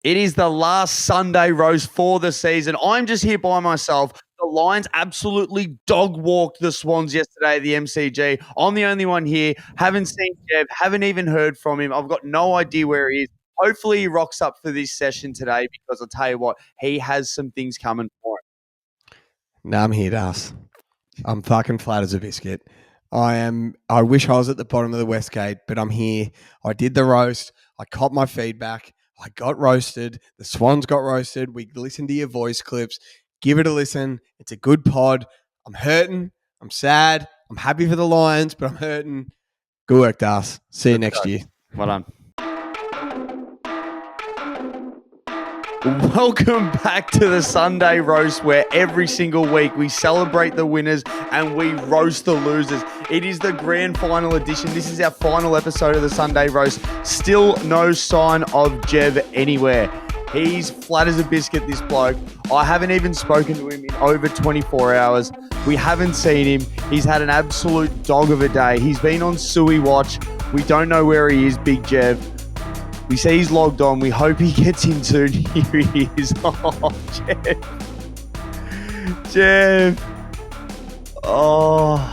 It is the last Sunday roast for the season. I'm just here by myself. The Lions absolutely dog walked the Swans yesterday at the MCG. I'm the only one here. Haven't seen Jeff, haven't even heard from him. I've got no idea where he is. Hopefully he rocks up for this session today because I'll tell you what, he has some things coming for him. No, I'm here, Das. I'm fucking flat as a biscuit. I wish I was at the bottom of the West Gate, but I'm here. I did the roast. I copped my feedback. I got roasted. The Swans got roasted. We listened to your voice clips. Give it a listen. It's a good pod. I'm hurting. I'm sad. I'm happy for the Lions, but I'm hurting. Good work, Das. See you next year. Well done. Welcome back to the Sunday roast, where every single week we celebrate the winners and we roast the losers. It is the grand final edition. This is our final episode of the Sunday roast. Still no sign of Jev anywhere. He's flat as a biscuit, this bloke. I haven't even spoken to him in over 24 hours. We haven't seen him. He's had an absolute dog of a day. He's been on Suey watch. We don't know where he is, Big Jev. We see he's logged on. We hope he gets in soon. Here he is. Oh, Jeff. Oh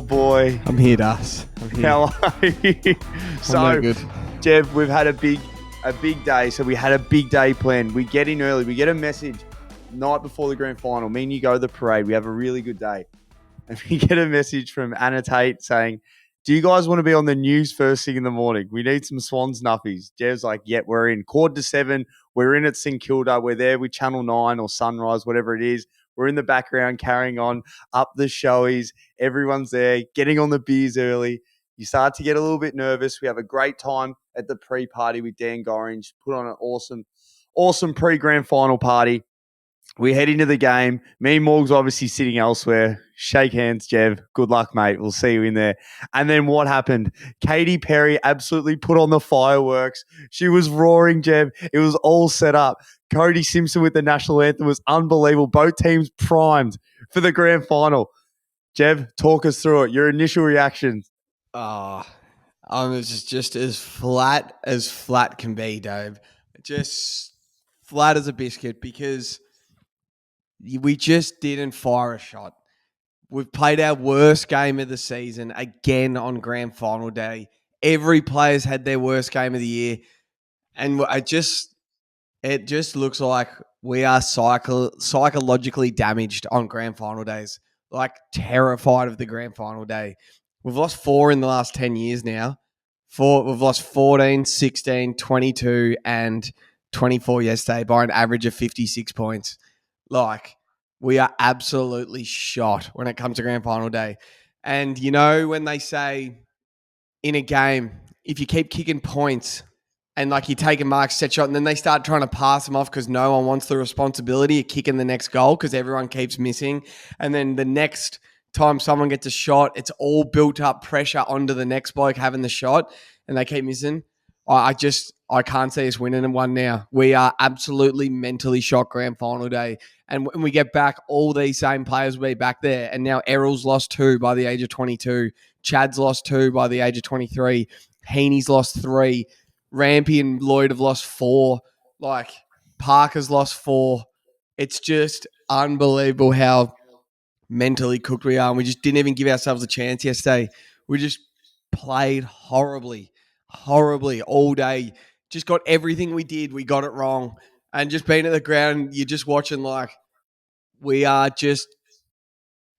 boy. I'm here, Das. I'm here. How are you? So, good. Jeff, we've had a big day. So we had a big day planned. We get in early. We get a message night before the grand final. Me and you go to the parade. We have a really good day. And we get a message from Anna Tate saying, do you guys want to be on the news first thing in the morning? We need some Swans nuffies. Jev's like, yeah, we're in. 6:45. We're in at St Kilda. We're there with Channel 9 or Sunrise, whatever it is. We're in the background carrying on up the showies. Everyone's there, getting on the beers early. You start to get a little bit nervous. We have a great time at the pre-party with Dan Gorringe. Put on an awesome pre-grand final party. We head into the game. Me and Morg's obviously sitting elsewhere. Shake hands, Jev. Good luck, mate. We'll see you in there. And then what happened? Katy Perry absolutely put on the fireworks. She was roaring, Jev. It was all set up. Cody Simpson with the national anthem was unbelievable. Both teams primed for the grand final. Jev, talk us through it. Your initial reactions. I was just as flat can be, Dave. Just flat as a biscuit because we just didn't fire a shot. We've played our worst game of the season again on grand final day. Every player's had their worst game of the year. And it just looks like we are psychologically damaged on grand final days. Like terrified of the grand final day. We've lost 4 in the last 10 years now. We've lost 14, 16, 22, and 24 yesterday by an average of 56 points. Like, we are absolutely shot when it comes to grand final day. And you know when they say in a game, if you keep kicking points and like you take a mark, set shot, and then they start trying to pass them off because no one wants the responsibility of kicking the next goal because everyone keeps missing. And then the next time someone gets a shot, it's all built up pressure onto the next bloke having the shot and they keep missing. I can't see us winning one now. We are absolutely mentally shocked grand final day. And when we get back, all these same players will be back there. And now Errol's lost 2 by the age of 22. Chad's lost 2 by the age of 23. Heaney's lost 3. Rampy and Lloyd have lost 4. Like, Parker's lost 4. It's just unbelievable how mentally cooked we are. And we just didn't even give ourselves a chance yesterday. We just played horribly all day. Just got everything we did. We got it wrong. And just being at the ground, you're just watching like we are just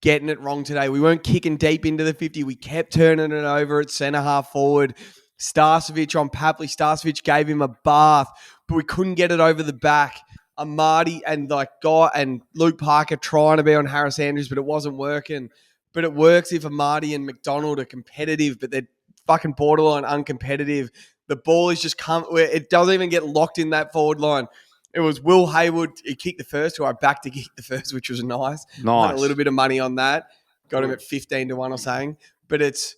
getting it wrong today. We weren't kicking deep into the 50. We kept turning it over at centre half forward. Starcevic on Papley. Starcevic gave him a bath, but we couldn't get it over the back. Amadi and Luke Parker trying to be on Harris Andrews, but it wasn't working. But it works if Amadi and McDonald are competitive, but they're fucking borderline uncompetitive. The ball is just it doesn't even get locked in that forward line. It was Will Hayward. He kicked the first, who I backed to kick the first, which was nice. Won a little bit of money on that. Got him at 15 to 1 or something. But it's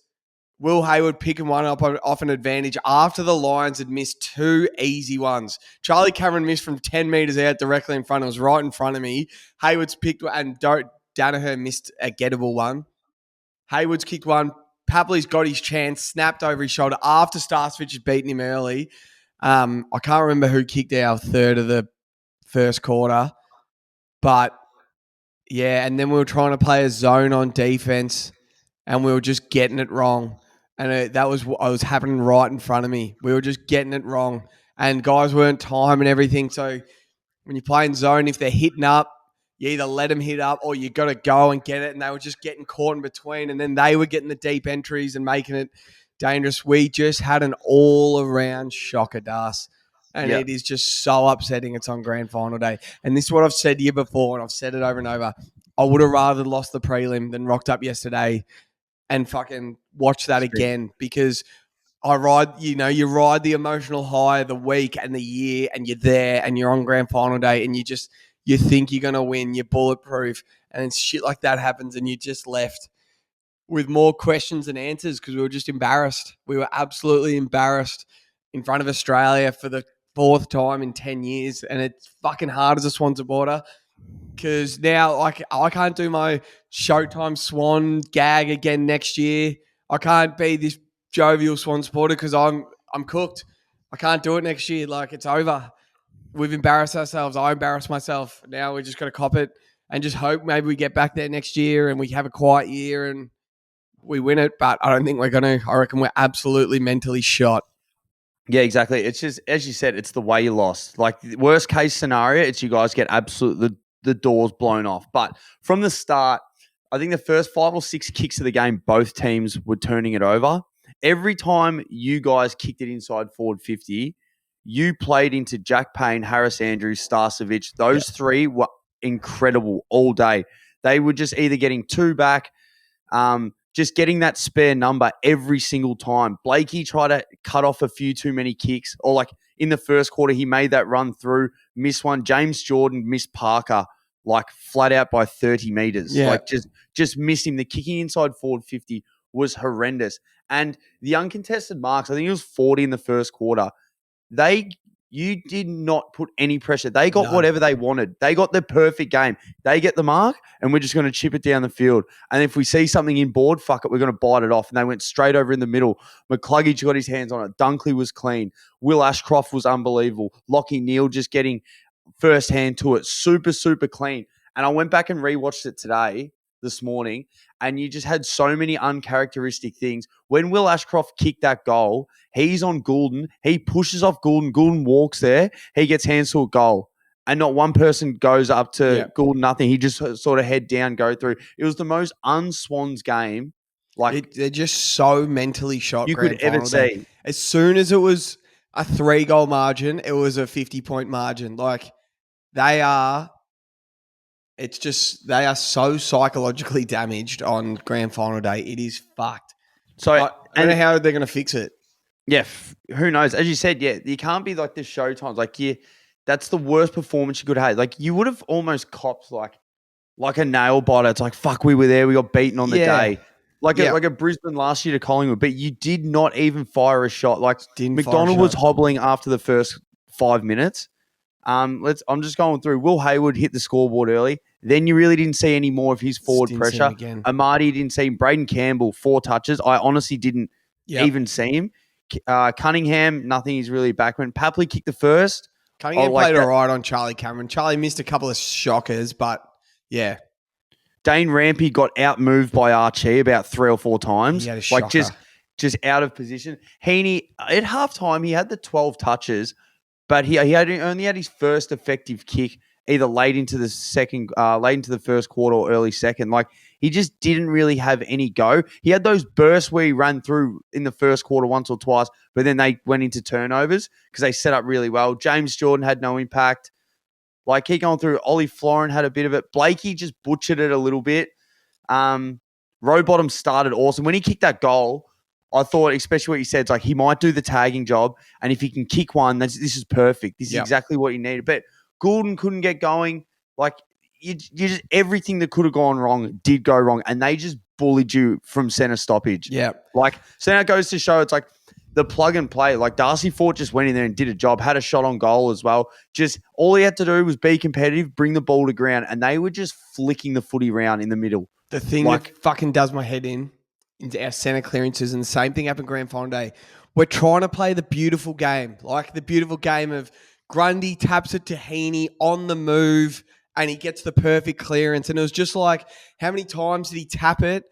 Will Hayward picking one up off an advantage after the Lions had missed 2 easy ones. Charlie Cameron missed from 10 metres out directly in front. It was right in front of me. Hayward's picked one, and Danaher missed a gettable one. Hayward's kicked one. Papley's got his chance, snapped over his shoulder after Starcevic had beaten him early. I can't remember who kicked our third of the first quarter, but yeah, and then we were trying to play a zone on defense, and we were just getting it wrong, and that was what was happening right in front of me. We were just getting it wrong, and guys weren't timing everything. So when you're playing zone, if they're hitting up, you either let them hit up or you got to go and get it. And they were just getting caught in between. And then they were getting the deep entries and making it dangerous. We just had an all-around shocker, Das. And Yeah. it is just so upsetting it's on grand final day. And this is what I've said to you before, and I've said it over and over. I would have rather lost the prelim than rocked up yesterday and fucking watched that again, because you ride the emotional high of the week and the year, and you're there and you're on grand final day and you think you're going to win, you're bulletproof, and then shit like that happens and you're just left with more questions than answers because we were just embarrassed. We were absolutely embarrassed in front of Australia for the fourth time in 10 years. And it's fucking hard as a Swans supporter because now I can't do my Showtime Swan gag again next year. I can't be this jovial Swan supporter because I'm cooked. I can't do it next year. Like, it's over. We've embarrassed ourselves. I embarrassed myself. Now we just got to cop it and just hope maybe we get back there next year and we have a quiet year and we win it. But I don't think we're going to. I reckon we're absolutely mentally shot. Yeah, exactly. It's just, as you said, it's the way you lost. Like, the worst case scenario, it's you guys get absolutely the doors blown off. But from the start, I think the first 5 or 6 kicks of the game, both teams were turning it over. Every time you guys kicked it inside forward 50, you played into Jack Payne, Harris Andrews, Starcevic. Those three were incredible all day. They were just either getting 2 back, just getting that spare number every single time. Blakey tried to cut off a few too many kicks, or like in the first quarter, he made that run through, missed one. James Jordan missed Parker like flat out by 30 meters. Yeah. Like just missed him. The kicking inside forward 50 was horrendous. And the uncontested marks, I think it was 40 in the first quarter. You did not put any pressure. They got whatever they wanted. They got the perfect game. They get the mark, and we're just going to chip it down the field. And if we see something in board, fuck it, we're going to bite it off. And they went straight over in the middle. McCluggage got his hands on it. Dunkley was clean. Will Ashcroft was unbelievable. Lockie Neal just getting first hand to it. Super, super clean. And I went back and rewatched it this morning, and you just had so many uncharacteristic things. When Will Ashcroft kicked that goal, he's on Goulden. He pushes off Goulden. Goulden walks there. He gets hands to a goal. And not one person goes up to Goulden, nothing. He just sort of head down, go through. It was the most un-Swans game. They're just so mentally shot you could ever see. As soon as it was a 3-goal margin, it was a 50-point margin. Like, they are so psychologically damaged on grand final day. It is fucked. So I don't know how they're going to fix it. Yeah, who knows? As you said, you can't be like the show times. Like, that's the worst performance you could have. Like, you would have almost copped like a nail biter. It's like, fuck, we were there. We got beaten on the day. Like a Brisbane last year to Collingwood. But you did not even fire a shot. Like, McDonald was hobbling after the first 5 minutes. I'm just going through. Will Hayward hit the scoreboard early. Then you really didn't see any more of his forward pressure. Amadi didn't see him. Braden Campbell, 4 touches. I honestly didn't even see him. Cunningham, nothing. He's really backward. Papley kicked the first. Cunningham played all right on Charlie Cameron. Charlie missed a couple of shockers, but yeah. Dane Rampy got outmoved by Archie about 3 or 4 times. He had a shocker. Just out of position. Heaney, at halftime, he had the 12 touches, but he only had his first effective kick either late into the first quarter or early second. Like, he just didn't really have any go. He had those bursts where he ran through in the first quarter once or twice, but then they went into turnovers because they set up really well. James Jordan had no impact. Like, keep going through. Ollie Florin had a bit of it. Blakey just butchered it a little bit. Rowbottom started awesome. When he kicked that goal, I thought, especially what you said, it's like he might do the tagging job, and if he can kick one, this is perfect. This is exactly what he needed. But Goulden couldn't get going. Like, you just everything that could have gone wrong did go wrong, and they just bullied you from center stoppage. Yeah. Like, so now it goes to show it's like the plug and play. Like, Darcy Fort just went in there and did a job, had a shot on goal as well. Just all he had to do was be competitive, bring the ball to ground, and they were just flicking the footy around in the middle. The thing that fucking does my head in into our center clearances, and the same thing happened grand final day. we're trying to play the beautiful game, like the beautiful game of Grundy taps it to Heaney on the move and he gets the perfect clearance. And it was just like, how many times did he tap it?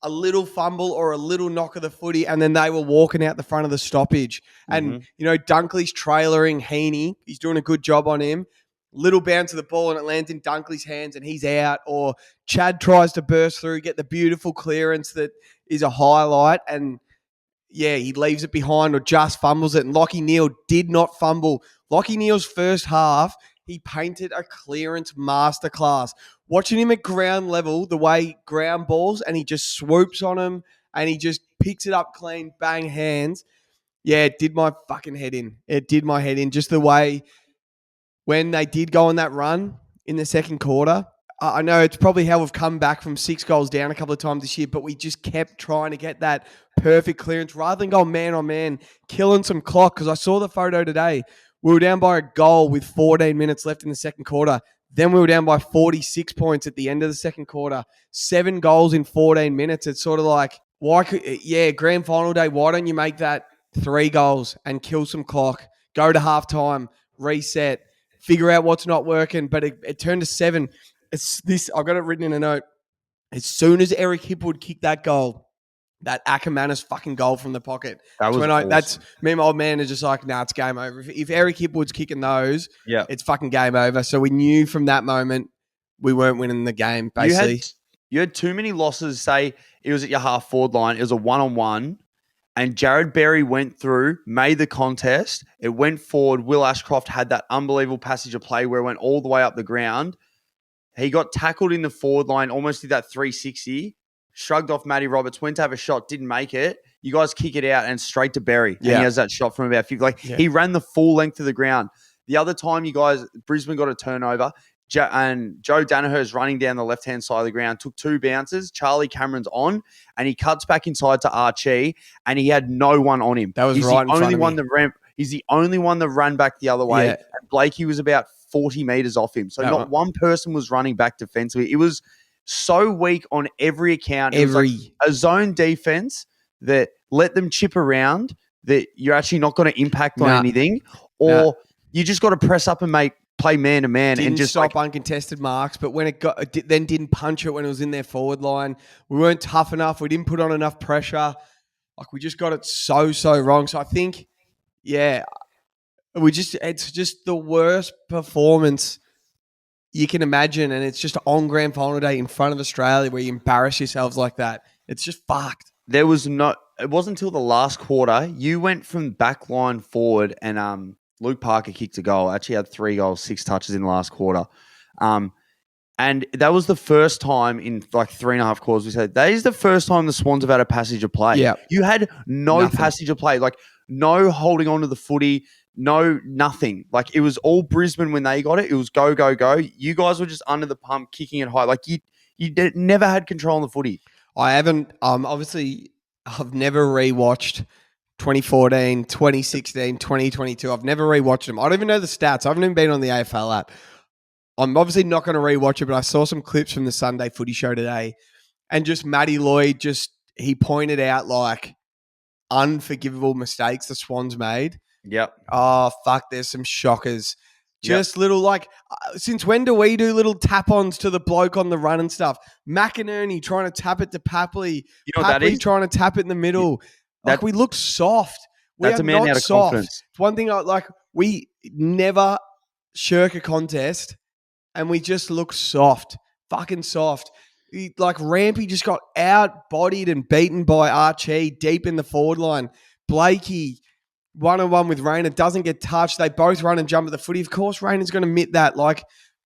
A little fumble or a little knock of the footy, and then they were walking out the front of the stoppage. And, Dunkley's trailering Heaney. He's doing a good job on him. Little bounce of the ball, and it lands in Dunkley's hands, and he's out. Or Chad tries to burst through, get the beautiful clearance that is a highlight, and he leaves it behind or just fumbles it. And Lachie Neale did not fumble. Lachie Neale's first half, he painted a clearance masterclass. Watching him at ground level, the way ground balls, and he just swoops on him and he just picks it up clean, bang, hands. Yeah, it did my fucking head in. It did my head in. Just the way when they did go on that run in the second quarter, I know it's probably how we've come back from 6 goals down a couple of times this year, but we just kept trying to get that perfect clearance rather than going man on man, killing some clock. Because I saw the photo today. We were down by a goal with 14 minutes left in the second quarter. Then we were down by 46 points at the end of the second quarter. 7 goals in 14 minutes. It's sort of like, grand final day, why don't you make that 3 goals and kill some clock, go to halftime, reset, figure out what's not working. But it turned to 7. It's this. I've got it written in a note. As soon as Eric Hipwood kicked that goal, that Ackermanis fucking goal from the pocket. That was awesome. That's me and my old man is just like, nah, it's game over. If Eric Hipwood's kicking those, it's fucking game over. So we knew from that moment we weren't winning the game, basically. You had too many losses. Say it was at your half forward line. It was a 1-on-1. And Jared Berry went through, made the contest. It went forward. Will Ashcroft had that unbelievable passage of play where it went all the way up the ground. He got tackled in the forward line, almost did that 360, shrugged off Matty Roberts, went to have a shot, didn't make it. You guys kick it out and straight to Berry. Yeah. And he has that shot from about 50. He ran the full length of the ground. The other time Brisbane got a turnover, and Joe Danaher's running down the left-hand side of the ground, took 2 bounces. Charlie Cameron's on, and he cuts back inside to Archie, and he had no one on him. That was He's right the in only front one of me. that ran. He's the only one that ran back the other way. Yeah. And Blakey was about 40 meters off him. So not one person was running back defensively. It was so weak on every account. It was like a zone defense that let them chip around, that you're actually not going to impact on anything, or you just got to press up and play man to man and just stop uncontested marks. But when then didn't punch it when it was in their forward line. We weren't tough enough. We didn't put on enough pressure. Like we just got it so wrong. So I think, it's just the worst performance you can imagine, and it's just on grand final day in front of Australia where you embarrass yourselves like that. It's just fucked. It wasn't until the last quarter you went from back line forward, and Luke Parker kicked a goal. Actually had 3 goals, 6 touches in the last quarter. And that was the first time in like 3.5 quarters we said, that is the first time the Swans have had a passage of play. Yeah. You had nothing. Passage of play, like no holding on to the footy, nothing. Like it was all Brisbane when they got it. It was go, go, go. You guys were just under the pump, kicking it high. Like you never had control on the footy. I haven't, obviously I've never rewatched 2014, 2016, 2022. I've never rewatched them. I don't even know the stats. I haven't even been on the AFL app. I'm obviously not going to rewatch it, but I saw some clips from the Sunday Footy Show today, and just Matty Lloyd, he pointed out like unforgivable mistakes the Swans made. Yep. Oh, fuck, there's some shockers. Just little since when do we do little tap-ons to the bloke on the run and stuff? McInerney trying to tap it to Papley. You know what that is? Trying to tap it in the middle. We look soft. That's a man out of confidence. It's one thing we never shirk a contest, and we just look soft. Fucking soft. Rampy just got out-bodied and beaten by Archie deep in the forward line. Blakey, 1-on-1 with Rayner, doesn't get touched. They both run and jump at the footy. Of course, Rayner's going to admit that.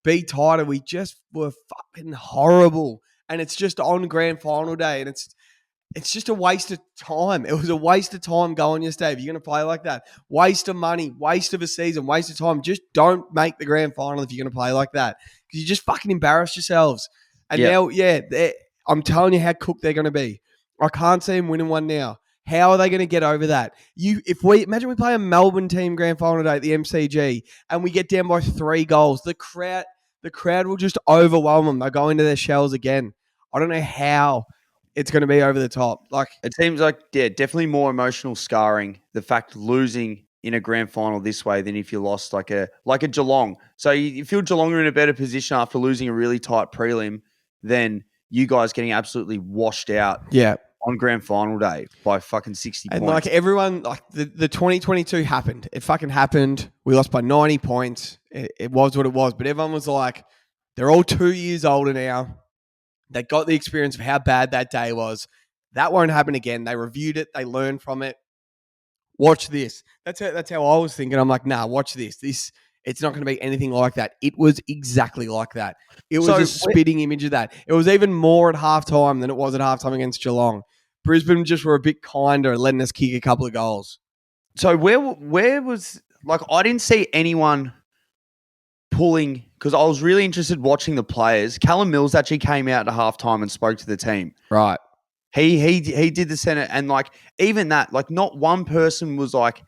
Be tighter. We just were fucking horrible. And it's just on grand final day. And it's just a waste of time. It was a waste of time going yesterday. If you're going to play like that, waste of money, waste of a season, waste of time. Just don't make the grand final if you're going to play like that, because you just fucking embarrass yourselves. And now, I'm telling you how cooked they're going to be. I can't see them winning one now. How are they going to get over that? Imagine we play a Melbourne team grand final day at the MCG and we get down by 3 goals. The crowd will just overwhelm them. They'll go into their shells again. I don't know how it's going to be over the top. Like, It seems like, yeah, definitely more emotional scarring. The fact losing in a grand final this way than if you lost like a Geelong. So you feel Geelong are in a better position after losing a really tight prelim than you guys getting absolutely washed out yeah. on grand final day by fucking 60 And points. like everyone, like the 2022 happened. It fucking happened. We lost by 90 points. It was what it was. But everyone was like, they're all 2 years older now. They got the experience of how bad that day was. That won't happen again. They reviewed it. They learned from it. Watch this. That's how I was thinking. I'm like, nah, watch this. It's not going to be anything like that. It was exactly like that. It was a spitting image of that. It was even more at halftime than it was at halftime against Geelong. Brisbane just were a bit kinder, letting us kick a couple of goals. So where was, like, I didn't see anyone pulling, because I was really interested watching the players. Callum Mills actually came out at halftime and spoke to the team. Right. He did the Senate, and like even that, like not one person was like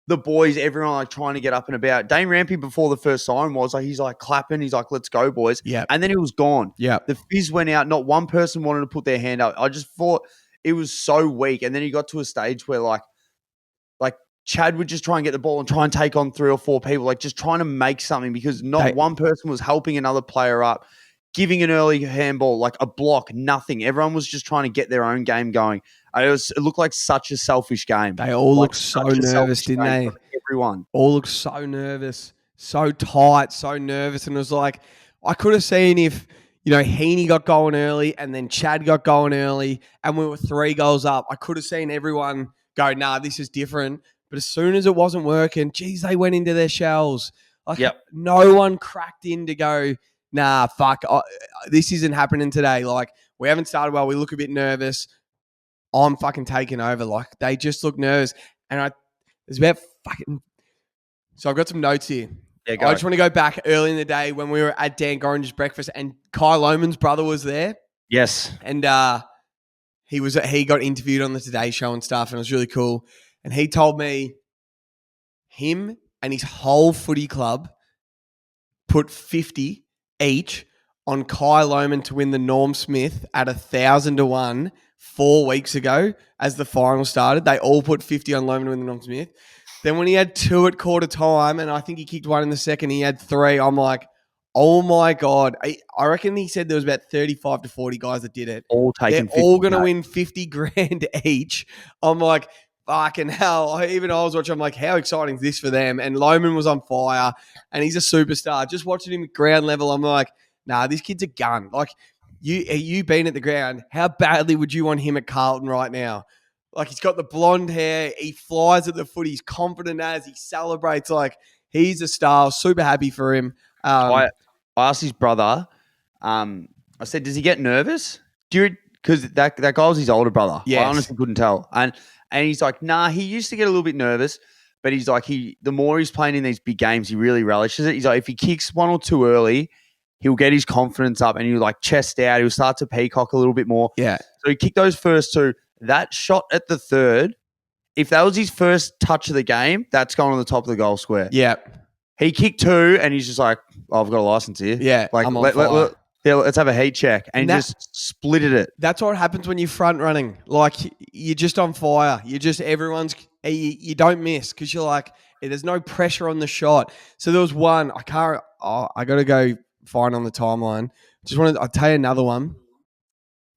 the boys, everyone like trying to get up and about. Dane Rampy before the first sign was like, he's like clapping, he's like, let's go, boys. Yeah. And then he was gone. Yeah. The fizz went out. Not one person wanted to put their hand up. I just thought it was so weak. And then he got to a stage where like Chad would just try and get the ball and try and take on 3 or 4 people, like just trying to make something, because not one person was helping another player up, giving an early handball, like a block, nothing. Everyone was just trying to get their own game going. It looked like such a selfish game. They all looked so nervous, didn't they? Everyone. All looked so nervous, so tight, so nervous. And it was like, I could have seen if, Heaney got going early and then Chad got going early and we were 3 goals up. I could have seen everyone go, nah, this is different. But as soon as it wasn't working, geez, they went into their shells. Like, no one cracked in to go, nah, fuck, this isn't happening today. Like, we haven't started well. We look a bit nervous. I'm fucking taking over. Like, they just look nervous. And there's about fucking... So I've got some notes here. Yeah, go. I just want to go back early in the day when we were at Dan Gorringe's breakfast and Kai Lohmann's brother was there. Yes. And he got interviewed on the Today Show and stuff, and it was really cool. And he told me him and his whole footy club put 50 each on Kai Lohmann to win the Norm Smith at 1,000 to 1 4 weeks ago as the final started. They all put 50 on Lohmann to win the Norm Smith. Then when he had 2 at quarter time, and I think he kicked 1 in the second, he had 3. I'm like, oh my God. I reckon he said there was about 35 to 40 guys that did it. All taking 50. They're all going to win 50 grand each. I'm like, fucking hell. Even I was watching, I'm like, how exciting is this for them? And Lohmann was on fire, and he's a superstar. Just watching him at ground level, I'm like, nah, this kid's a gun. Like, you been at the ground, how badly would you want him at Carlton right now? Like, he's got the blonde hair. He flies at the foot. He's confident as he celebrates. Like, he's a star. Super happy for him. I asked his brother, I said, does he get nervous? Because that guy was his older brother. Yes. I honestly couldn't tell. And he's like, nah, he used to get a little bit nervous, but he's like, the more he's playing in these big games, he really relishes it. He's like, if he kicks 1 or 2 early, he'll get his confidence up and he'll like chest out. He'll start to peacock a little bit more. Yeah. So he kicked those first 2. That shot at the third, if that was his first touch of the game, that's going on the top of the goal square. Yeah. He kicked 2 and he's just like, oh, I've got a license here. Yeah. Like, let's have a heat check. And just splitted it. That's what happens when you're front running. Like, you're just on fire. You don't miss because you're like, there's no pressure on the shot. So there was one, I got to go find on the timeline. I'll tell you another one.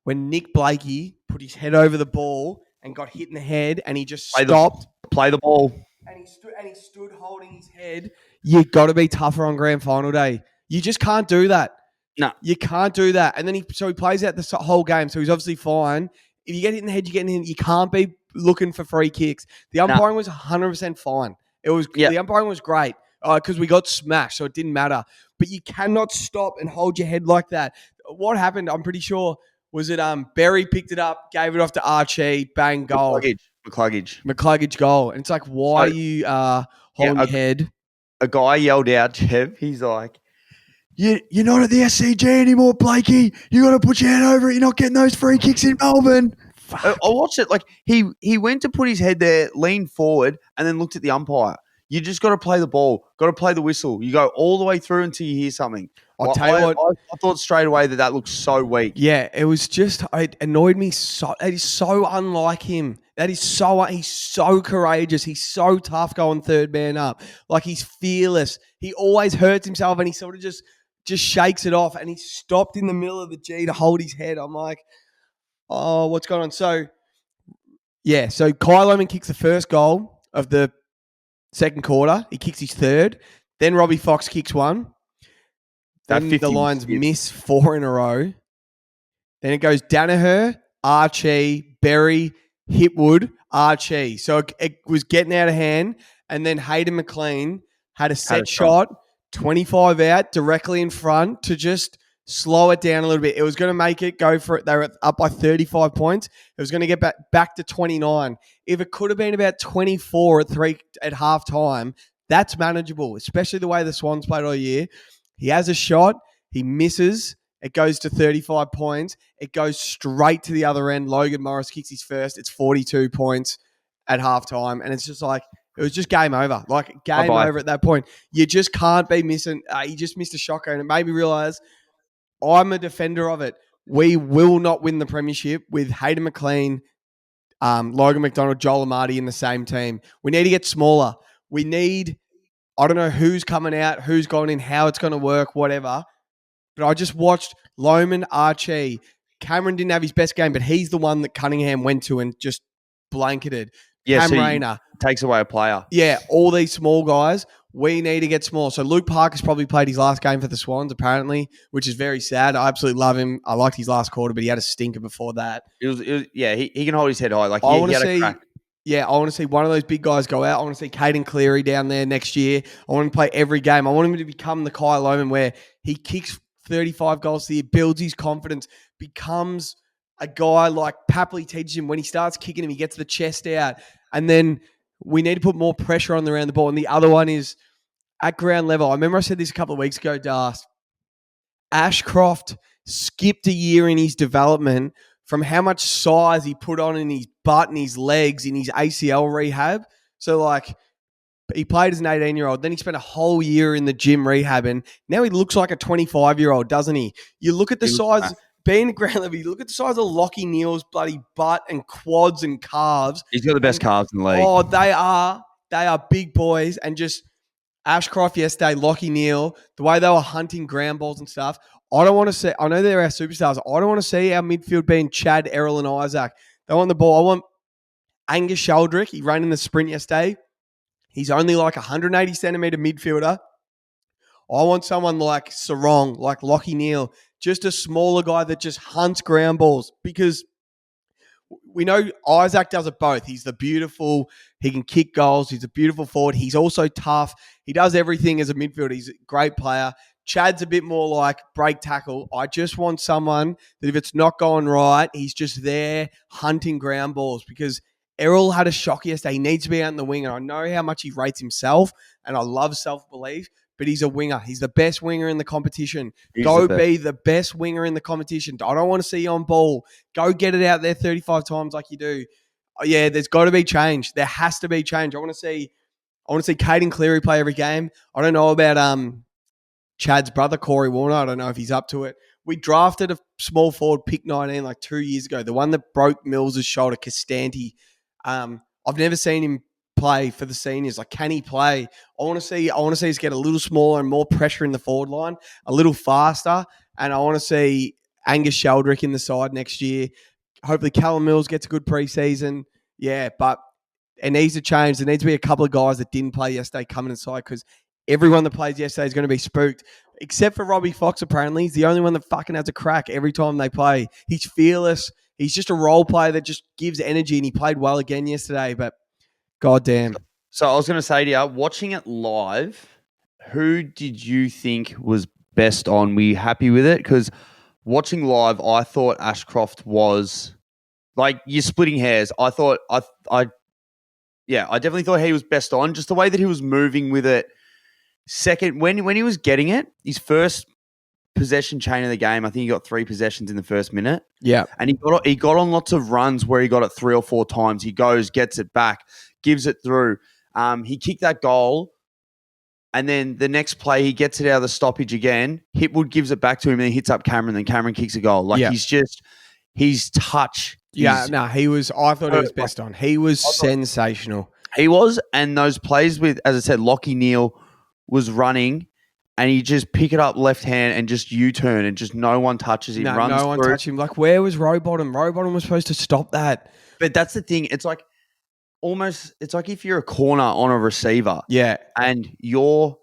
When Nick Blakey put his head over the ball and got hit in the head and he just stopped. Play the ball. And he stood holding his head. You got to be tougher on grand final day. You just can't do that. No. You can't do that. And then he plays out the whole game, so he's obviously fine. If you get hit in the head, you get in. You can't be looking for free kicks. The umpiring was 100% fine. The umpiring was great because we got smashed, so it didn't matter. But you cannot stop and hold your head like that. What happened, I'm pretty sure, was it Berry picked it up, gave it off to Archie, bang, goal. McCluggage goal. And it's like, why are you holding your head? A guy yelled out, Jeff, he's like, You're not at the SCG anymore, Blakey. You got to put your head over it. You're not getting those free kicks in Melbourne. I watched it. Like, he went to put his head there, leaned forward, and then looked at the umpire. You just got to play the ball, got to play the whistle. You go all the way through until you hear something. I'll tell you what. I thought straight away that looks so weak. Yeah, it was just, it annoyed me so. It is so unlike him. He's so courageous. He's so tough going third man up. Like, he's fearless. He always hurts himself and he sort of just shakes it off. And he stopped in the middle of the G to hold his head. I'm like, oh, what's going on? So, yeah, so Kai Lohman kicks the first goal of the second quarter. He kicks his third. Then Robbie Fox kicks one. Then the Lions miss 4 in a row. Then it goes Danaher, Archie, Berry, Hipwood, Archie. So it was getting out of hand. And then Hayden McLean had a set shot, 25 out, directly in front to just slow it down a little bit. It was going to make it go for it. They were up by 35 points. It was going to get back to 29. If it could have been about 24 at halftime, that's manageable, especially the way the Swans played all year. He has a shot. He misses. It goes to 35 points. It goes straight to the other end. Logan Morris kicks his first. It's 42 points at halftime. And it's just like, it was just game over. Like, game over at that point. You just can't be missing. He just missed a shocker. And it made me realize I'm a defender of it. We will not win the premiership with Hayden McLean, Logan McDonald, Joel Amati in the same team. We need to get smaller. We need, I don't know who's coming out, who's going in, how it's going to work, whatever. But I just watched Lohman, Archie. Cameron didn't have his best game, but he's the one that Cunningham went to and just blanketed. Yeah, Cam so Rayner takes away a player. Yeah, all these small guys, we need to get small. So Luke Parker's probably played his last game for the Swans, apparently, which is very sad. I absolutely love him. I liked his last quarter, but he had a stinker before that. It was he can hold his head high. Like, I want to see. I want to see one of those big guys go out. I want to see Caden Cleary down there next year. I want him to play every game. I want him to become the Kai Lohman where he kicks 35 goals a year, builds his confidence, becomes a guy like Papley teaches him. When he starts kicking him, he gets the chest out. And then we need to put more pressure on around the ball. And the other one is at ground level. I remember I said this a couple of weeks ago, Das. Ashcroft skipped a year in his development from how much size he put on in his butt and his legs in his ACL rehab. So, like, he played as an 18-year-old. Then he spent a whole year in the gym rehabbing. Now he looks like a 25-year-old, doesn't he? You look at the size, being at ground level, you look at the size of Lockie Neal's bloody butt and quads and calves. He's got the best calves in the league. Oh, they are big boys. And just Ashcroft yesterday, Lockie Neal, the way they were hunting ground balls and stuff. I don't want to see, I know they're our superstars. I don't want to see our midfield being Chad, Errol, and Isaac. They want the ball. I want Angus Sheldrick. He ran in the sprint yesterday. He's only like 180 centimetre midfielder. I want someone like Sarong, like Lockie Neal, just a smaller guy that just hunts ground balls, because we know Isaac does it both. He's the beautiful, he can kick goals. He's a beautiful forward. He's also tough. He does everything as a midfielder. He's a great player. Chad's a bit more like break tackle. I just want someone that if it's not going right, he's just there hunting ground balls, because Errol had a shock yesterday. He needs to be out in the wing, and I know how much he rates himself, and I love self-belief, but he's a winger. He's the best winger in the competition. Go be the best winger in the competition. I don't want to see you on ball. Go get it out there 35 times like you do. Yeah, there's got to be change. There has to be change. I want to see Caden Cleary play every game. I don't know about Chad's brother, Corey Warner. I don't know if he's up to it. We drafted a small forward, pick 19, like 2 years ago. The one that broke Mills' shoulder, Costanti. I've never seen him play for the seniors. Like, can he play? I want to see us get a little smaller and more pressure in the forward line, a little faster. And I want to see Angus Sheldrick in the side next year. Hopefully Callum Mills gets a good preseason. Yeah, but it needs to change. There needs to be a couple of guys that didn't play yesterday coming inside, because everyone that plays yesterday is going to be spooked. Except for Robbie Fox, apparently. He's the only one that fucking has a crack every time they play. He's fearless. He's just a role player that just gives energy, and he played well again yesterday, but goddamn. So I was going to say to you, watching it live, who did you think was best on? Were you happy with it? Because watching live, I thought Ashcroft was, like, you're splitting hairs. I definitely thought he was best on. Just the way that he was moving with it. Second, when he was getting it, his first possession chain of the game, I think he got 3 possessions in the first minute. Yeah. And he got on lots of runs where he got it 3 or 4 times. He goes, gets it back, gives it through. He kicked that goal, And then the next play, he gets it out of the stoppage again. Hipwood gives it back to him and he hits up Cameron. Then Cameron kicks a goal. Like his touch. Yeah, no, he was. I thought he was best on. He was sensational. He was, and those plays with, as I said, Lockie Neal was running, and he just pick it up left hand and just U-turn, and just no one touches him. No one through. touched him. Like, where was Rowbottom? Rowbottom was supposed to stop that. But that's the thing. It's like it's like if you're a corner on a receiver, and you're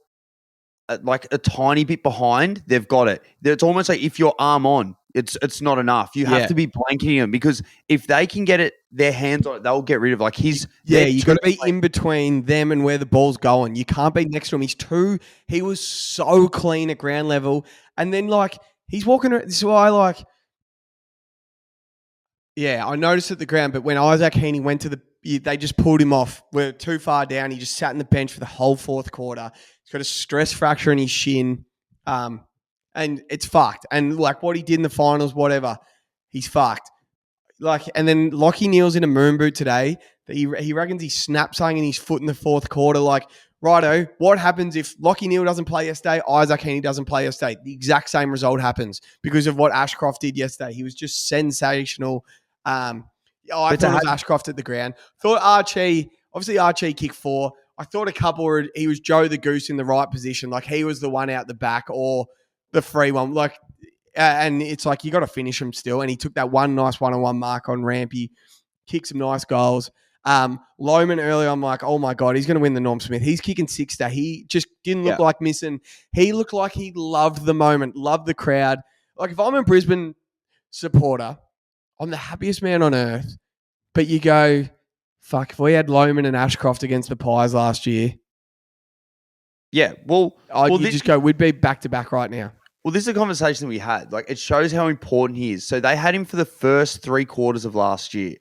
like a tiny bit behind, they've got it. It's almost like if you're arm on, it's not enough. You have to be blanketing them, because if they can get it, their hands on it, they'll get rid of it. Like you got to be in between them and where the ball's going. You can't be next to him. He was so clean at ground level, and then like he's walking around. This is why I noticed at the ground, but when Isaac Heaney went to they just pulled him off. We're too far down. He just sat in the bench for the whole fourth quarter. He's got a stress fracture in his shin. And it's fucked. And like what he did in the finals, whatever, he's fucked. Like, and then Lockie Neal's in a moon boot today. He reckons he snapped something in his foot in the fourth quarter. Like, righto, what happens if Lockie Neal doesn't play yesterday, Isaac Heaney doesn't play yesterday? The exact same result happens because of what Ashcroft did yesterday. He was just sensational. I thought it was Ashcroft at the ground. Thought Archie kicked 4. I thought a couple he was Joe the Goose in the right position. Like he was the one out the back or the free one. Like, and it's like you got to finish him still. And he took that one nice one-on-one mark on Rampy, kicked some nice goals. Lohman earlier, I'm like, oh my God, he's going to win the Norm Smith. He's kicking 6 day. He just didn't look like missing. He looked like he loved the moment, loved the crowd. Like if I'm a Brisbane supporter, I'm the happiest man on earth. But you go, fuck, if we had Lohman and Ashcroft against the Pies last year. Yeah, just go, we'd be back-to-back right now. Well, this is a conversation that we had. Like, it shows how important he is. So they had him for the first 3 quarters of last year,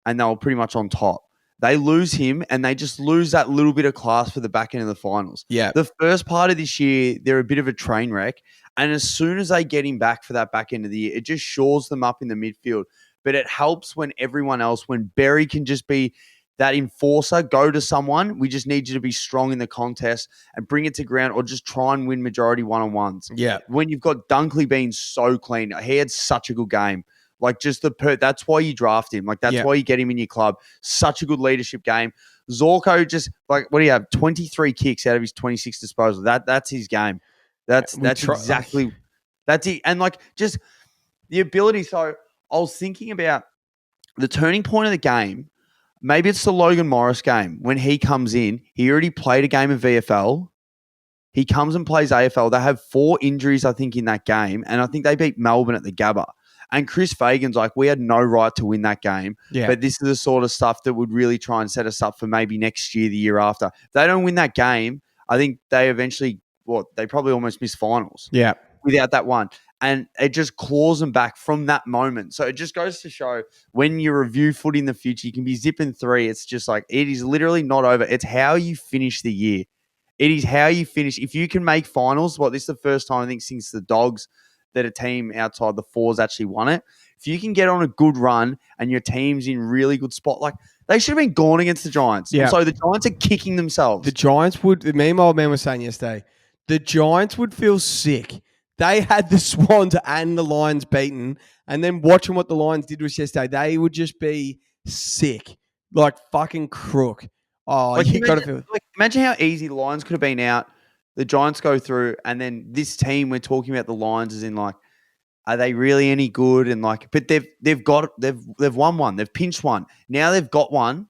and they were pretty much on top. They lose him, and they just lose that little bit of class for the back end of the finals. Yeah. The first part of this year, they're a bit of a train wreck, and as soon as they get him back for that back end of the year, it just shores them up in the midfield. But it helps when everyone else, when Berry can just be that enforcer, go to someone. We just need you to be strong in the contest and bring it to ground, or just try and win majority one-on-ones. Yeah. When you've got Dunkley being so clean, he had such a good game. Like just that's why you draft him. Like that's why you get him in your club. Such a good leadership game. Zorko just like, what do you have? 23 kicks out of his 26 disposal. That's his game. That's it. And like just the ability. So I was thinking about the turning point of the game. Maybe it's the Logan Morris game. When he comes in, he already played a game of VFL. He comes and plays AFL. They have 4 injuries, I think, in that game. And I think they beat Melbourne at the Gabba. And Chris Fagan's like, we had no right to win that game. Yeah. But this is the sort of stuff that would really try and set us up for maybe next year, the year after. If they don't win that game, I think they eventually, they probably almost miss finals. Yeah. Without that one. And it just claws them back from that moment. So it just goes to show when you review footy in the future, you can be zipping 3. It's just like, it is literally not over. It's how you finish the year. It is how you finish. If you can make finals, this is the first time I think since the Dogs that a team outside the 4s actually won it. If you can get on a good run and your team's in really good spot, like they should have been gone against the Giants. Yeah. So the Giants are kicking themselves. The Giants would, me and my old man was saying yesterday, the Giants would feel sick. They had the Swans and the Lions beaten, and then watching what the Lions did was yesterday, they would just be sick, like fucking crook. Oh, like you got to feel. Like, imagine how easy the Lions could have been out. The Giants go through, and then this team we're talking about the Lions is in like, are they really any good? And like, but they've won one, they've pinched one. Now they've got one.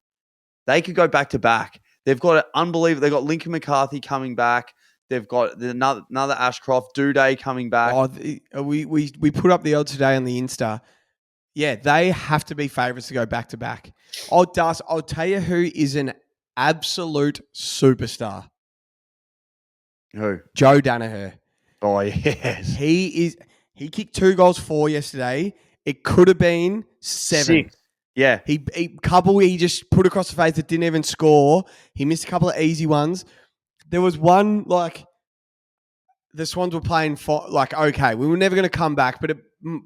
They could go back to back. They've got an unbelievable. They've got Lincoln McCarthy coming back. They've got another Ashcroft, Dobe coming back. Oh, we put up the odds today on the Insta. Yeah, they have to be favourites to go back to back. I'll tell you who is an absolute superstar. Who? Joe Danaher. Oh yes, he kicked 2 goals 4 yesterday. It could have been 7. 6. Yeah, he just put across the face that didn't even score. He missed a couple of easy ones. There was one, like, the Swans were playing for, like, okay, we were never going to come back, but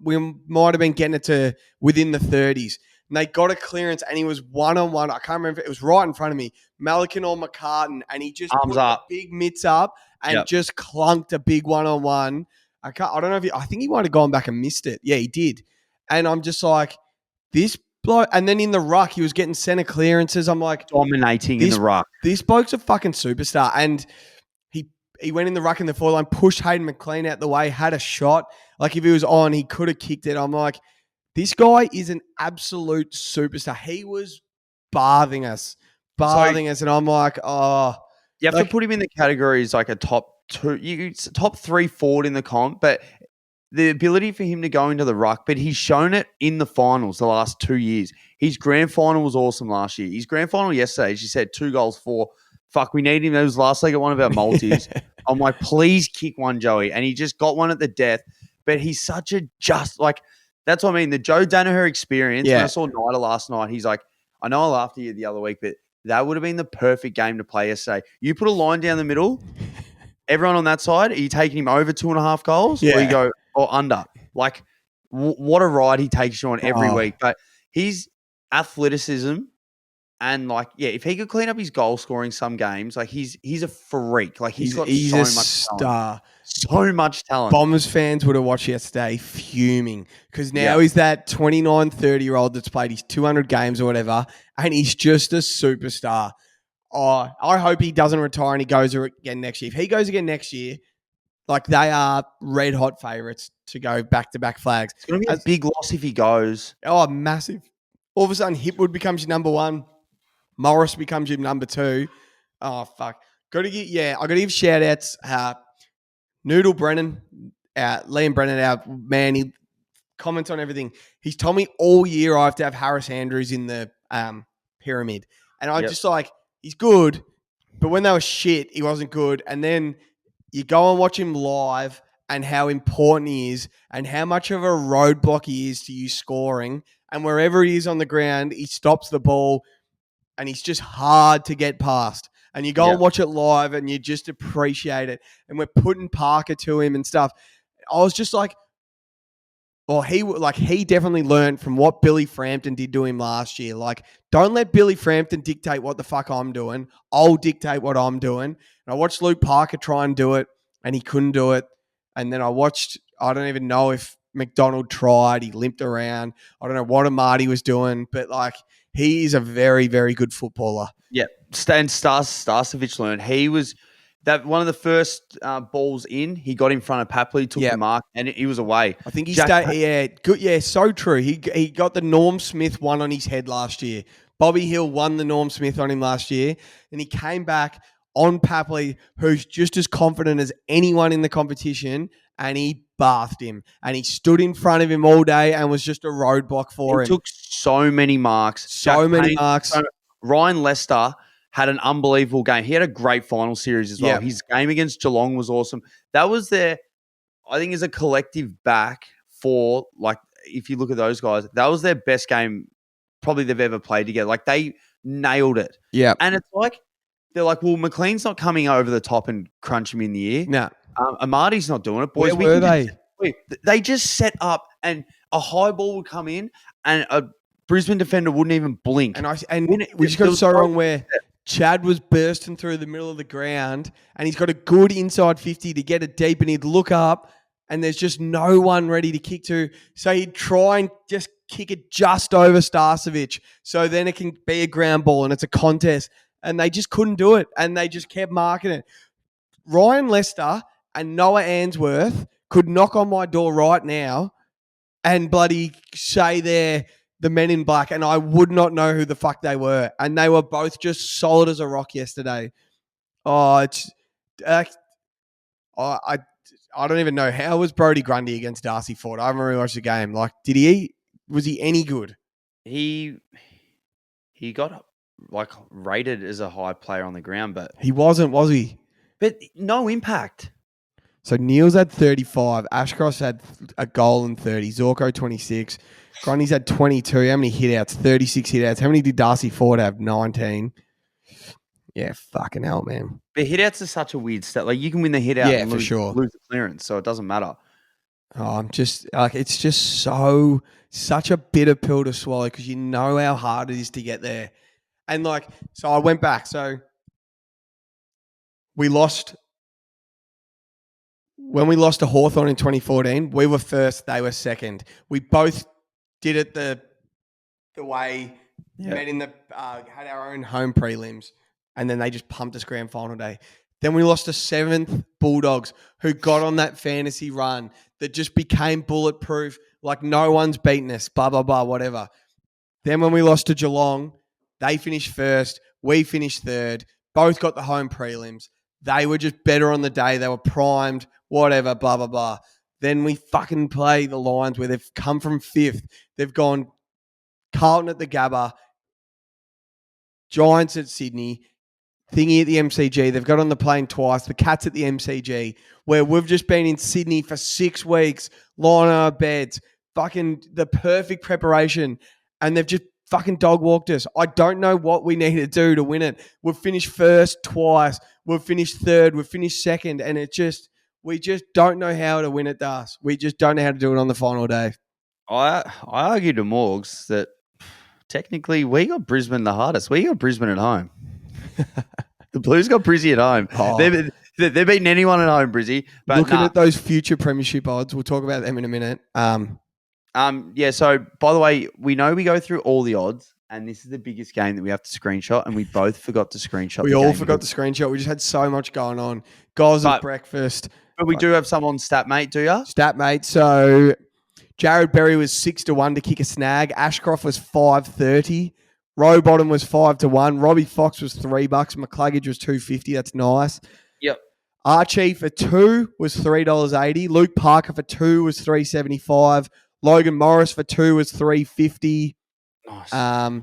we might have been getting it to within the 30s. and they got a clearance, and he was one-on-one. I can't remember. It was right in front of me. Malikan or McCartan, and he just Arms put up. the big mitts up and just clunked a big one-on-one. I don't know if I think he might have gone back and missed it. Yeah, he did. And I'm just like, this bloke. And then in the ruck, he was getting center clearances. I'm like, dominating in the ruck. This bloke's a fucking superstar. And he went in the ruck in the forward line, pushed Hayden McLean out the way, had a shot. Like if he was on, he could have kicked it. I'm like, this guy is an absolute superstar. He was bathing us. And I'm like, oh. You have to put him in the categories like a top 2, top 3 forward in the comp, but the ability for him to go into the ruck, but he's shown it in the finals the last 2 years. His grand final was awesome last year. His grand final yesterday, as you said, 2 goals, 4. Fuck, we need him. That was last leg at one of our multis. I'm like, please kick one, Joey. And he just got one at the death. But he's such a that's what I mean. The Joe Danaher experience. When I saw Nida last night, he's like, I know I laughed at you the other week, but that would have been the perfect game to play yesterday. You put a line down the middle, everyone on that side, are you taking him over 2.5 goals? Yeah. Or you go, or under? Like, what a ride he takes you on every week. But his athleticism and, like, if he could clean up his goal scoring some games, like, he's a freak. Like, he's got so much star. Talent. So much talent. Bombers fans would have watched yesterday fuming because now he's that 29, 30-year-old that's played his 200 games or whatever, and he's just a superstar. Oh, I hope he doesn't retire and he goes again next year. If he goes again next year, like they are red hot favourites to go back-to-back flags. It's going to be a big loss if he goes. Oh, massive. All of a sudden, Hipwood becomes your number 1. Morris becomes your number 2. Oh, fuck. I got to give shout-outs. Noodle Brennan, Liam Brennan, our man, he comments on everything. He's told me all year I have to have Harris Andrews in the pyramid. And I just like, he's good, but when they were shit, he wasn't good. And then you go and watch him live and how important he is and how much of a roadblock he is to you scoring. And wherever he is on the ground, he stops the ball and he's just hard to get past. And you go and watch it live and you just appreciate it. And we're putting Parker to him and stuff. I was just like, he definitely learned from what Billy Frampton did to him last year. Like, don't let Billy Frampton dictate what the fuck I'm doing. I'll dictate what I'm doing. And I watched Luke Parker try and do it and he couldn't do it. And then I don't even know if McDonald tried. He limped around. I don't know what Amati was doing, but like, he is a very, very good footballer. Yeah. And Starcevic learned. He was that one of the first balls in. He got in front of Papley, took the mark, and he was away. I think good. Yeah, so true. He got the Norm Smith one on his head last year. Bobby Hill won the Norm Smith on him last year, and he came back on Papley, who's just as confident as anyone in the competition, and he bathed him. And he stood in front of him all day and was just a roadblock for him. He took so many marks. Ryan Lester had an unbelievable game. He had a great final series as well. His game against Geelong was awesome. That was I think as a collective back for, like, if you look at those guys, that was their best game probably they've ever played together. Like, they nailed it. Yeah. And it's like, they're like, well, McLean's not coming over the top and crunch him in the ear. No. Amati's not doing it. Boys, where were they? They just set up and a high ball would come in and a Brisbane defender wouldn't even blink. And we just got it so wrong where Chad was bursting through the middle of the ground and he's got a good inside 50 to get it deep and he'd look up and there's just no one ready to kick to. So he'd try and just kick it just over Starcevic so then it can be a ground ball and it's a contest. And they just couldn't do it and they just kept marking it. Ryan Lester and Noah Answorth could knock on my door right now and bloody say they're the men in black, and I would not know who the fuck they were. And they were both just solid as a rock yesterday. Oh, I don't even know. How was Brodie Grundy against Darcy Ford? I haven't really watched the game. Like, was he any good? He got, like, rated as a high player on the ground, but he wasn't, was he? But no impact. So Neil's had 35. Ashcroft's had a goal and 30. Zorko 26. Grundy's had 22. How many hit-outs? 36 hit-outs. How many did Darcy Ford have? 19. Yeah, fucking hell, man. But hit-outs are such a weird stat. Like, you can win the hit-out and lose the clearance, so it doesn't matter. Oh, I'm just like, it's just such a bitter pill to swallow because you know how hard it is to get there. And like, so I went back. So we lost when we lost to Hawthorn in 2014. We were first, they were second. We both did it the way met in the had our own home prelims, and then they just pumped us grand final day. Then we lost to seventh Bulldogs, who got on that fantasy run that just became bulletproof. Like no one's beaten us. Blah blah blah. Whatever. Then when we lost to Geelong, they finished first. We finished third. Both got the home prelims. They were just better on the day. They were primed. Whatever. Blah blah blah. Then we fucking play the Lions, where they've come from fifth. They've gone Carlton at the Gabba, Giants at Sydney, Thingy at the MCG. They've got on the plane twice. The Cats at the MCG, where we've just been in Sydney for 6 weeks, lying on our beds, fucking the perfect preparation, and they've just fucking dog walked us. I don't know what we need to do to win it. We've finished first twice. We've finished third. We've finished second, and we just don't know how to win it, Das. We just don't know how to do it on the final day. I argue to Morgs that technically we got Brisbane the hardest. We got Brisbane at home. The Blues got Brizzy at home. Oh. They've beaten anyone at home, Brizzy. But looking at those future premiership odds, we'll talk about them in a minute. Yeah, so by the way, we know we go through all the odds, and this is the biggest game that we have to screenshot, and we both forgot to screenshot. We all forgot to screenshot. We just had so much going on. Guys at breakfast. But we do have some on StatMate, do you? StatMate. So Jared Berry was 6-1 to kick a snag. Ashcroft was 5.30. Rowbottom was 5-1. Robbie Fox was $3. McCluggage was $2.50. That's nice. Yep. Archie for 2 was $3.80. Luke Parker for 2 was $3.75. Logan Morris for 2 was $3.50. Nice.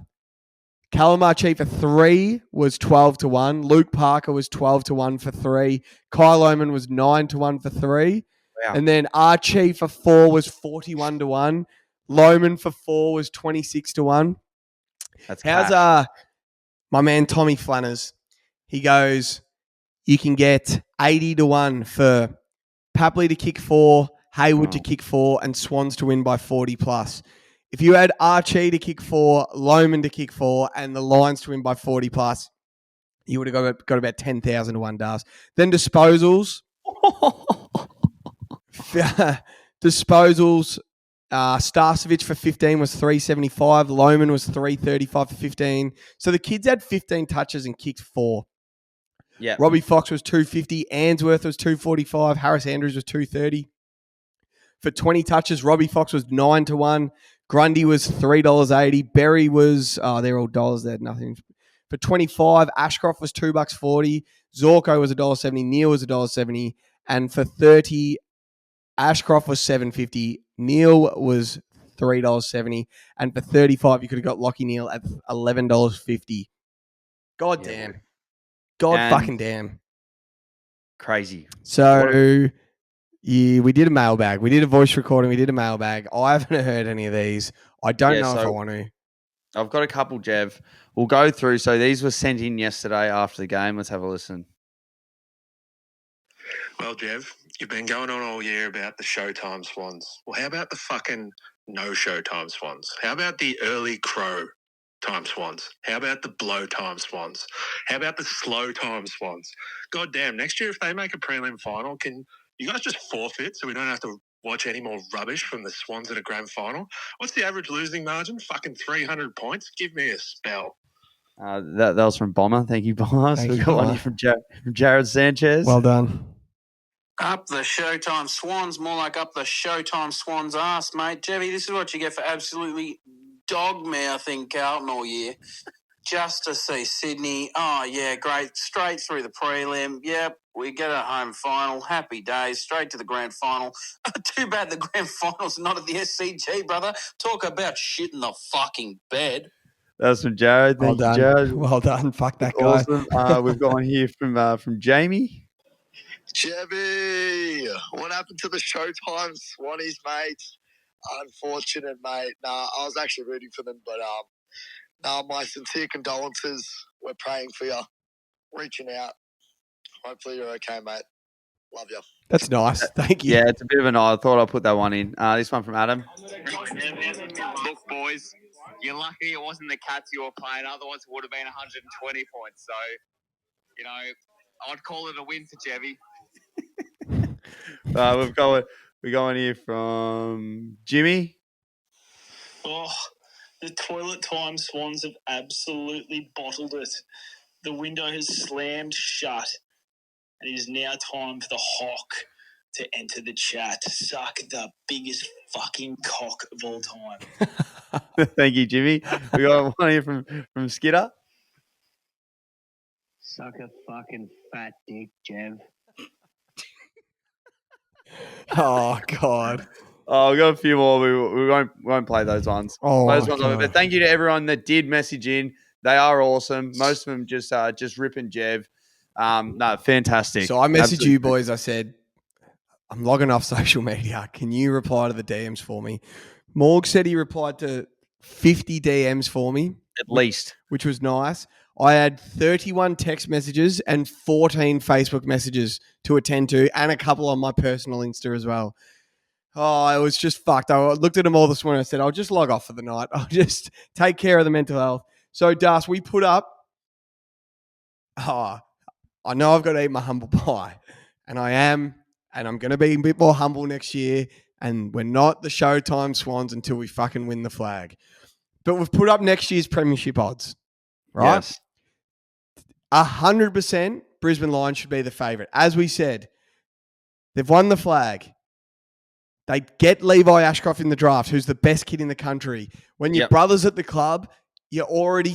Callum Archie for 3 was 12-1. Luke Parker was 12-1 for 3. Kyle Oman was 9-1 for 3. Wow. And then Archie for 4 was 41-1. Loman for 4 was 26-1. That's how's my man Tommy Flanners? He goes, you can get 80-1 for Papley to kick 4, Hayward to kick 4, and Swans to win by 40 plus. If you had Archie to kick 4, Loman to kick 4, and the Lions to win by 40 plus, you would have got about 10,000 to 1 DAS. Then disposals. Disposals. Starcevic for 15 was 375. Loman was 335 for 15. So the kids had 15 touches and kicked 4. Yeah. Robbie Fox was 250. Answorth was 245. Harris Andrews was 230. For 20 touches, Robbie Fox was 9-1. Grundy was $3.80. Berry was, they're all dollars. They had nothing. For 25, Ashcroft was $2.40. Zorko was $1.70. Neil was $1.70. And for 30, Ashcroft was $7.50. Neil was $3.70. And for 35, you could have got Lockie Neal at $11.50. God damn. God fucking damn. Crazy. So, yeah, we did a mailbag. We did a voice recording. We did a mailbag. I haven't heard any of these. I don't know if I want to. I've got a couple, Jev. We'll go through. So these were sent in yesterday after the game. Let's have a listen. Well, Jev, you've been going on all year about the Showtime Swans. Well, how about the fucking no Showtime Swans? How about the early crow time Swans? How about the blow time Swans? How about the slow time Swans? God damn, next year if they make a prelim final, can you guys just forfeit so we don't have to watch any more rubbish from the Swans in a grand final? What's the average losing margin? Fucking 300 points? Give me a spell. That was from Bomber. Thank you, Bomber. So we got one here from Jared Sanchez. Well done. Up the Showtime Swans, more like up the Showtime Swans ass, mate. Jebby, this is what you get for absolutely dog-mouthing Carlton all year. Just to see Sydney. Oh, yeah, great. Straight through the prelim. Yep, we get a home final. Happy days. Straight to the grand final. Too bad the grand final's not at the SCG, brother. Talk about shit in the fucking bed. That's from Jared. Thank you, Jared. Well done. Fuck that guy. Awesome. We've got one here from Jamie. Chevy, what happened to the Showtime Swannies, mate? Unfortunate, mate. Nah, I was actually rooting for them, but my sincere condolences. We're praying for you. Reaching out. Hopefully you're okay, mate. Love you. That's nice. Thank you. Yeah, it's a bit of an I thought I'd put that one in. This one from Adam. Look, boys, you're lucky it wasn't the Cats you were playing. Otherwise, it would have been 120 points. So, I'd call it a win for Jevy. We're going here from Jimmy. Oh, the toilet time Swans have absolutely bottled it. The window has slammed shut, and it is now time for the Hawk to enter the chat. Suck the biggest fucking cock of all time. Thank you, Jimmy. We got one here from Skidder. Suck a fucking fat dick, Jev. Oh, God. Oh, we got a few more. We won't play those ones. Oh, Those ones God. but thank you to everyone that did message in. They are awesome. Most of them just ripping Jev. No, fantastic. So I messaged Absolutely. you boys. I said, I'm logging off social media. Can you reply to the DMs for me? Morg said he replied to 50 DMs for me, At least. which was nice. I had 31 text messages and 14 Facebook messages to attend to, and a couple on my personal Insta as well. Oh, it was just fucked. I looked at them all this morning. I said, I'll just log off for the night. I'll just take care of the mental health. So, Das, we put up. I know I've got to eat my humble pie, and I am, and I'm going to be a bit more humble next year. And we're not the Showtime Swans until we fucking win the flag. But we've put up next year's premiership odds, right? Yes. 100% Brisbane Lions should be the favourite. As we said, they've won the flag. They get Levi Ashcroft in the draft, who's the best kid in the country. When your brother's at the club, you're already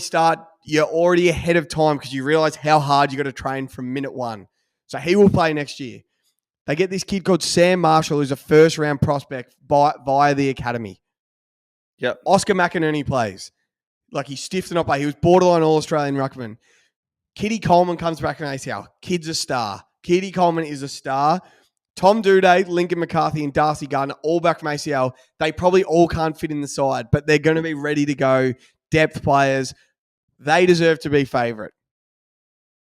ahead of time because you realise how hard you got to train from minute one. So he will play next year. They get this kid called Sam Marshall, who's a first-round prospect via the academy. Yep. Oscar McInerney plays. Like, he's stiff to not play. He was borderline All-Australian ruckman. Kitty Coleman comes back from ACL. Kid's a star. Kitty Coleman is a star. Tom Dobe, Lincoln McCarthy, and Darcy Gardner, all back from ACL. They probably all can't fit in the side, but they're going to be ready to go. Depth players. They deserve to be favourite.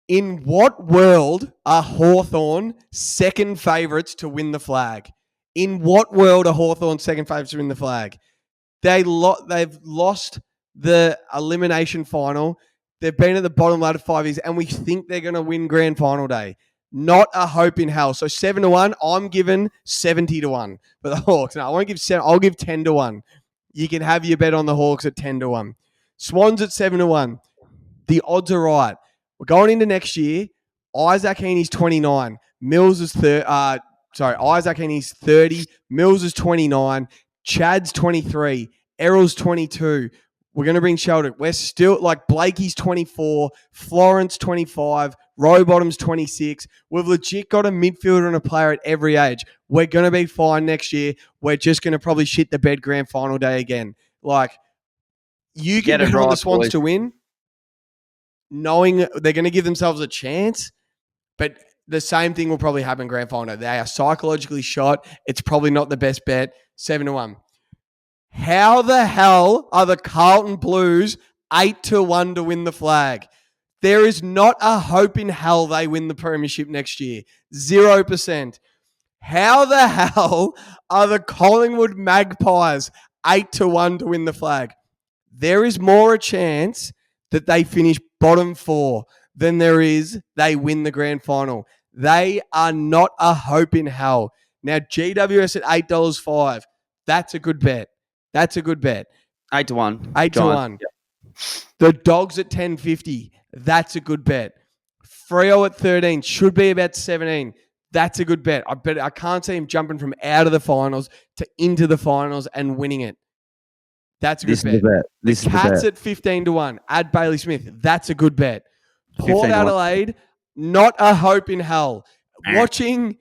In what world are Hawthorn second favourites to win the flag? In what world are Hawthorn second favourites to win the flag? They've lost the elimination final. They've been at the bottom ladder 5 years, and we think they're going to win grand final day. Not a hope in hell. So 7-1, I'm giving 70-1 for the Hawks. No, I won't give 7. I'll give 10-1. You can have your bet on the Hawks at 10-1. Swans at 7-1. The odds are right. We're going into next year. Isaac Heaney's 29. Mills is Isaac Heaney's 30. Mills is 29. Chad's 23. Errol's 22. We're going to bring Sheldon. We're still like Blakey's 24. Florence 25. Rowbottom's 26. We've legit got a midfielder and a player at every age. We're going to be fine next year. We're just going to probably shit the bed grand final day again. Like, you can bet on the Swans to win, knowing they're going to give themselves a chance, but the same thing will probably happen grand final. They are psychologically shot. It's probably not the best bet. 7-1. How the hell are the Carlton Blues 8-1 to win the flag? There is not a hope in hell they win the premiership next year. 0%. How the hell are the Collingwood Magpies 8-1 to win the flag? There is more a chance that they finish bottom 4 than there is they win the grand final. They are not a hope in hell. Now, GWS at $8.05. That's a good bet. 8-1. 8-1. Yep. The Dogs at $10.50. That's a good bet. Freo at 13. Should be about 17. That's a good bet. I can't see him jumping from out of the finals to into the finals and winning it. That's a good bet. This Cats at 15-1. Add Bailey Smith. That's a good bet. Port Adelaide, not a hope in hell. Watching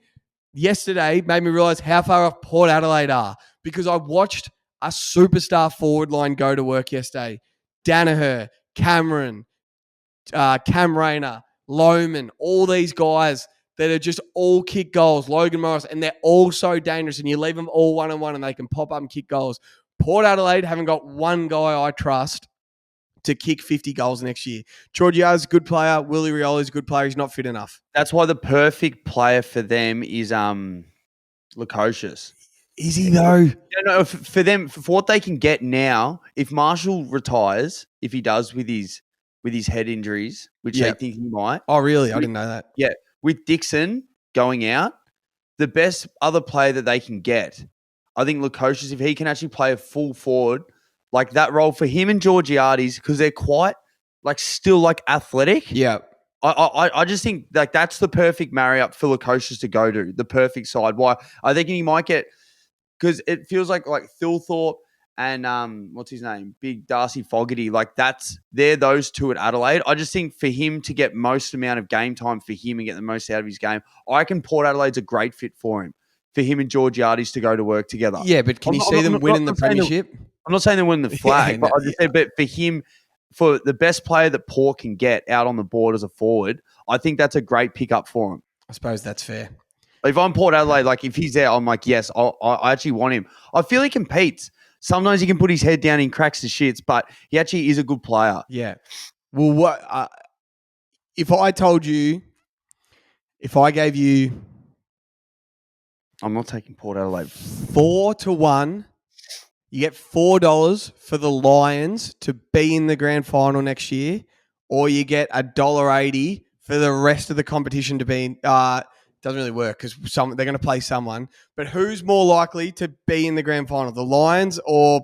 yesterday made me realise how far off Port Adelaide are because I watched a superstar forward line go to work yesterday. Danaher, Cameron, Cam Rayner, Lohman, all these guys that are just all kick goals, Logan Morris, and they're all so dangerous, and you leave them all one-on-one and they can pop up and kick goals. Port Adelaide haven't got one guy I trust to kick 50 goals next year. Georgiades a good player. Willie Rioli's a good player. He's not fit enough. That's why the perfect player for them is Lukosius. Is he though? No, for them, for what they can get now, if Marshall retires, if he does with his head injuries, which they think he might. Oh, really? I didn't know that. Yeah, with Dixon going out, the best other player that they can get, I think Lukosius, if he can actually play a full forward, like that role for him and Georgiades, because they're quite still athletic. Yeah. I just think that's the perfect marry-up for Lukosius to go to, the perfect side. Why? I think he might get, because it feels like Thilthorpe and what's his name? Big Darcy Fogarty. They're those two at Adelaide. I just think for him to get most amount of game time for him and get the most out of his game, I reckon Port Adelaide's a great fit for him. For him and Georgiades to go to work together. Yeah, but can you see them winning the premiership? I'm not saying they're winning the flag, but I just say, but for him, for the best player that Port can get out on the board as a forward, I think that's a great pickup for him. I suppose that's fair. If I'm Port Adelaide, if he's there, I'm like, yes, I actually want him. I feel he competes. Sometimes he can put his head down and cracks the shits, but he actually is a good player. Yeah. Well, what if I gave you, I'm not taking Port Adelaide. 4-1, you get $4 for the Lions to be in the grand final next year, or you get $1.80 for the rest of the competition to be in. Doesn't really work because they're going to play someone. But who's more likely to be in the grand final, the Lions or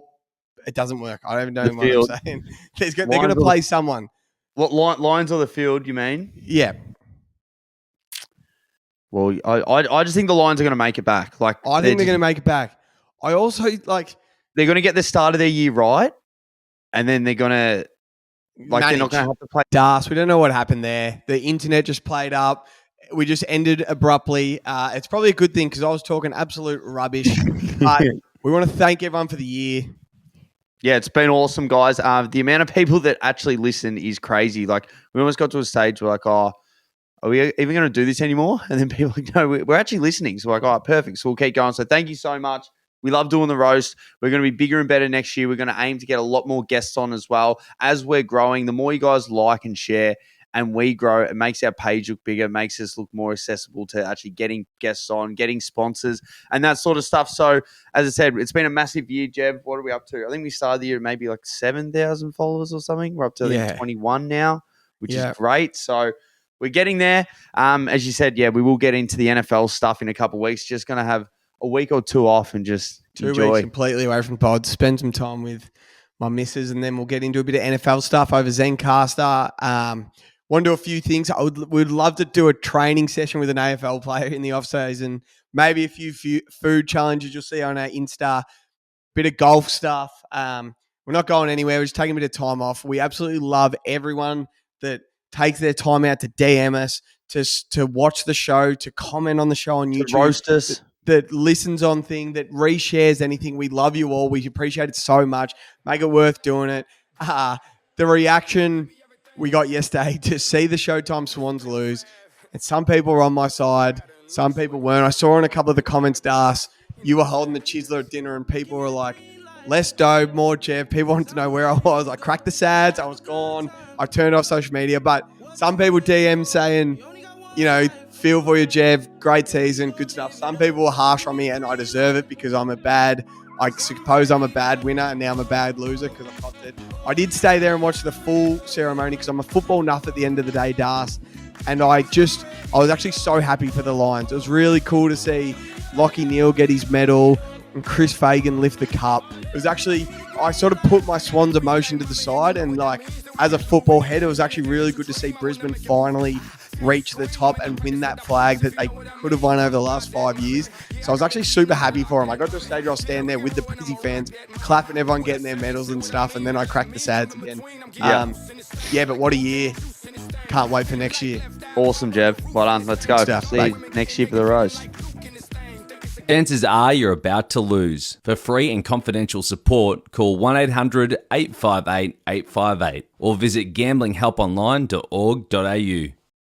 it doesn't work? I don't even know what I'm saying. They're going to play someone. What Lions or the field? You mean? Yeah. Well, I just think the Lions are going to make it back. I think they're going to make it back. I also they're going to get the start of their year right, and then they're going to they're not going to have to play. Das, we don't know what happened there. The internet just played up. We just ended abruptly. It's probably a good thing because I was talking absolute rubbish. But we want to thank everyone for the year. Yeah, it's been awesome, guys. The amount of people that actually listen is crazy. We almost got to a stage where are we even going to do this anymore? And then people no, we're actually listening. So perfect. So we'll keep going. So thank you so much. We love doing the roast. We're going to be bigger and better next year. We're going to aim to get a lot more guests on as well. As we're growing, the more you guys like and share and we grow, it makes our page look bigger, makes us look more accessible to actually getting guests on, getting sponsors and that sort of stuff. So as I said, it's been a massive year, Jeb. What are we up to? I think we started the year at maybe 7,000 followers or something. We're up to 21 now, which is great. So we're getting there. As you said, we will get into the NFL stuff in a couple of weeks. Just going to have a week or two off and just 2 enjoy. weeks completely away from pods, spend some time with my missus, and then we'll get into a bit of NFL stuff over Zencaster. Want to do a few things. We'd love to do a training session with an AFL player in the off-season, maybe a few food challenges you'll see on our Insta, bit of golf stuff. We're not going anywhere. We're just taking a bit of time off. We absolutely love everyone that takes their time out to DM us, to watch the show, to comment on the show on YouTube. To roast us. That listens on thing, that reshares anything. We love you all. We appreciate it so much. Make it worth doing it. The reaction we got yesterday to see the Showtime Swans lose, and some people were on my side, some people weren't. I saw in a couple of the comments, Das, you were holding the Chisler at dinner and people were like, less Dobe, more Jeff. People wanted to know where I was. I cracked the sads. I was gone. I turned off social media. But some people DM saying, feel for you, Jeff. Great season. Good stuff. Some people were harsh on me and I deserve it because I suppose I'm a bad winner and now I'm a bad loser because I popped it. I did stay there and watch the full ceremony because I'm a football nuff at the end of the day, Das. And I was actually so happy for the Lions. It was really cool to see Lockie Neal get his medal and Chris Fagan lift the cup. It was actually, I sort of put my Swans emotion to the side and as a football head, it was actually really good to see Brisbane finally reach the top and win that flag that they could have won over the last 5 years. So I was actually super happy for them. I got to a stage where I was standing there with the Brizzy fans, clapping everyone getting their medals and stuff, and then I cracked the sads again. But what a year. Can't wait for next year. Awesome, Jeff. Well done. Let's go. See you next year for the roast. Chances are you're about to lose. For free and confidential support, call 1-800-858-858 or visit gamblinghelponline.org.au.